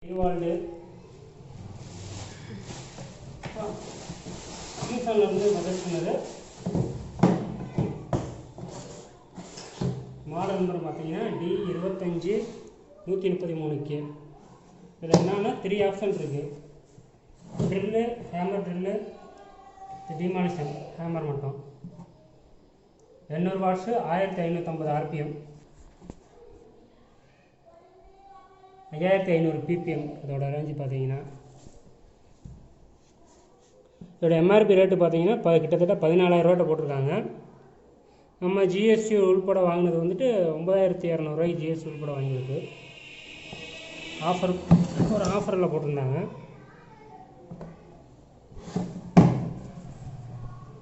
DeWalt அமேசானில் வந்து purchase பண்ணது. மாடல் நம்பர் பார்த்தீங்கன்னா D25133k. இதில் என்னன்னா 3 ஆப்ஷன் இருக்குது. Drill, hammer drill, demolition hammer மட்டும். 800 வாட்ஸு, 1550 RPM, 5500 ppm. இதோட ரேஞ்சு பார்த்தீங்கன்னா இதோட எம்ஆர்பி ரேட்டு பார்த்தீங்கன்னா கிட்டத்தட்ட 14,000 போட்டிருக்காங்க. நம்ம ஜிஎஸ்டி உள்பட வாங்கினது வந்துட்டு 9,200 ஜிஎஸ்டி உள்பட வாங்கியிருக்கு. ஒரு ஆஃபரில் போட்டிருந்தாங்க.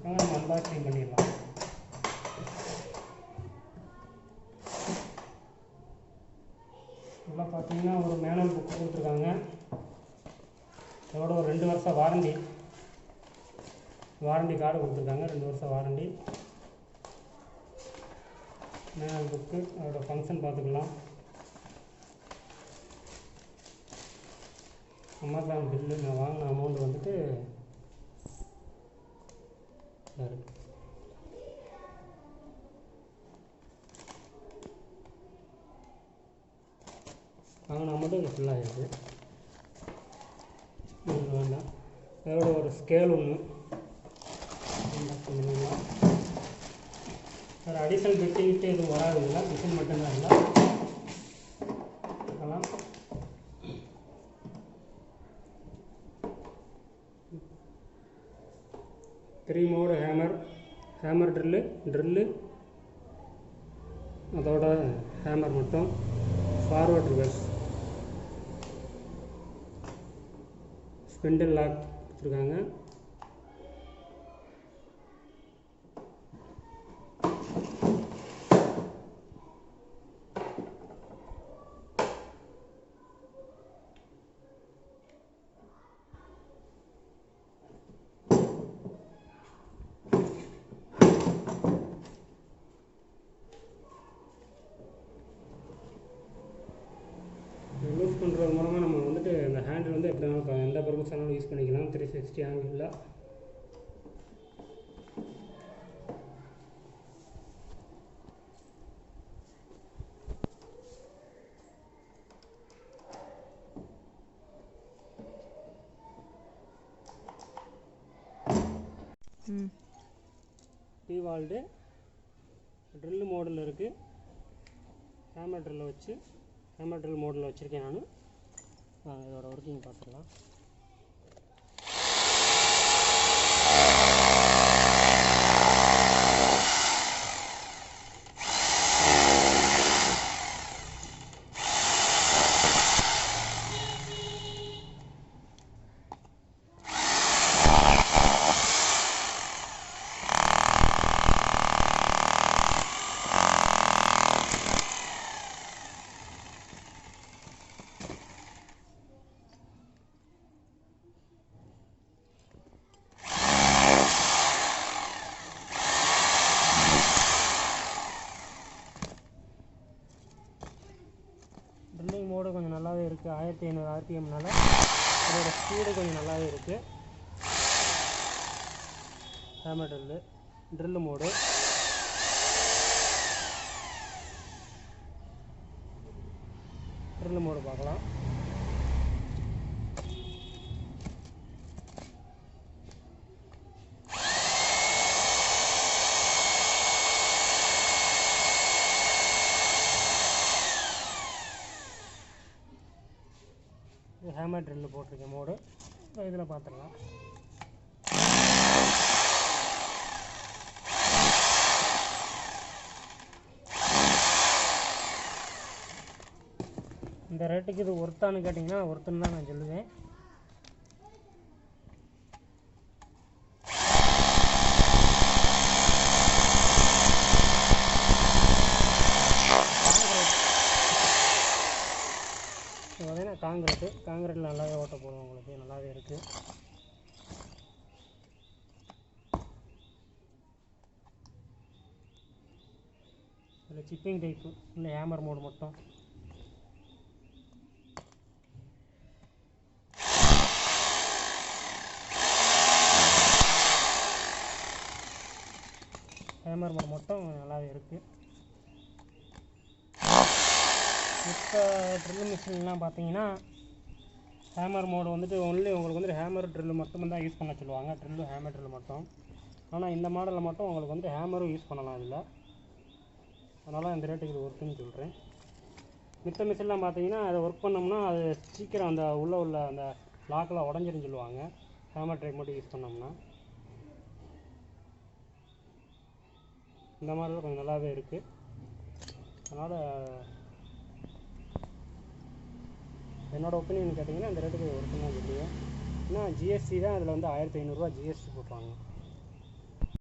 நம்ம அன்பாக்சிங் பண்ணிடலாம். இதெல்லாம் பார்த்தீங்கன்னா ஒரு மேனுவல் புக் கொடுத்துருக்காங்க. அதோட ஒரு 2 வருஷம் வாரண்டி கார்டு கொடுத்துருக்காங்க. 2 வருஷம் வாரண்டி. மேனுவல் புக்கு, அதோட ஃபங்க்ஷன் பார்த்துக்கலாம். அமேசான் பில்லு, நான் வாங்கின அமௌண்ட் வந்துட்டு வாங்கின அமௌண்ட்டு இங்கே ஃபுல்லாக இருக்குது. வேண்டாம். அதோட ஒரு ஸ்கேல் ஒன்று பண்ணிடலாம். ஒரு அடிஷனல் பெட்டிக்கிட்டு எதுவும் வராதுங்களா, மிஷின் மட்டும்தான் இல்லை. அதெல்லாம் 3 மோடு ஹேமர் ட்ரில்லு, அதோட ஹேமர் மட்டும், ஃபார்வர்ட் ரிவர்ஸ், ஸ்பிண்டில் லாக் கொடுத்துருக்காங்க. யூஸ் பண்ணுறது மூலமாக நம்ம வந்துட்டு இந்த ஹேண்டில் வந்து எப்படி வேணாலும் எந்த பர்பஸ் வேணாலும் யூஸ் பண்ணிக்கலாம். 360 ஆங்கிளில். DeWalt ட்ரில் மோடில் இருக்குது. ஹேமர் ட்ரில் மோடில் வச்சுருக்கேன் நான். இதோட ஒர்க்கிங் பார்த்துக்கலாம். ட்ரில்லிங் மோடு கொஞ்சம் நல்லாவே இருக்குது. 1500 RPMனால அதோட ஸ்பீடு கொஞ்சம் நல்லாவே இருக்குது. Hammer drill mode. Drill mode பார்க்கலாம். ஹேமர் ட்ரில்லு போட்டிருக்கேன் மோடு. இதில் பார்த்துடலாம். இந்த ரேட்டுக்கு இது ஒர்த்தானு கேட்டிங்கன்னா ஒர்த்துன்னு தான் நான் சொல்லுவேன். பார்த்தீங்கன்னா காங்கிரீட்டில் நல்லாவே ஓட்ட போடும். உங்களுக்கு நல்லாவே இருக்குது. இதில் சிப்பிங் டைப்பு, இல்லை ஹேமர் மோடு மட்டும். ஹேமர் மோட் மட்டும் நல்லாவே இருக்குது. இப்போ ட்ரில் மிஷின்லாம் பார்த்தீங்கன்னா ஹேமர் மோடு வந்துட்டு ஒன்லி உங்களுக்கு வந்துட்டு ஹேமர் ட்ரில்லு மட்டும் தான் யூஸ் பண்ண சொல்லுவாங்க, ட்ரில்லு ஹேமர் ட்ரில்லு மட்டும். ஆனால் இந்த மாடலில் மட்டும் உங்களுக்கு வந்து ஹேமரும் யூஸ் பண்ணலாம் இதில். அதனால் இந்த ரேட்டுக்கு இது ஒர்க்குன்னு சொல்கிறேன். மித்த மிஷின்லாம் பார்த்தீங்கன்னா அதை ஒர்க் பண்ணோம்னா அது சீக்கிரம் அந்த உள்ள அந்த லாக்கில் உடஞ்சிருன்னு சொல்லுவாங்க, ஹேமர் ட்ரைப் மட்டும் யூஸ் பண்ணோம்னா. இந்த மாடல் கொஞ்சம் நல்லாவே இருக்குது. அதனால் என்னோடய ஒப்பீனியன் கேட்டிங்கன்னா இந்த ரேட்டுக்கு ஒர்க்குன்னு தான் சொல்லுவேன். ஏன்னா ஜிஎஸ்டி தான் அதில் வந்து 1500 ரூபா ஜிஎஸ்டி போட்டுருவாங்க.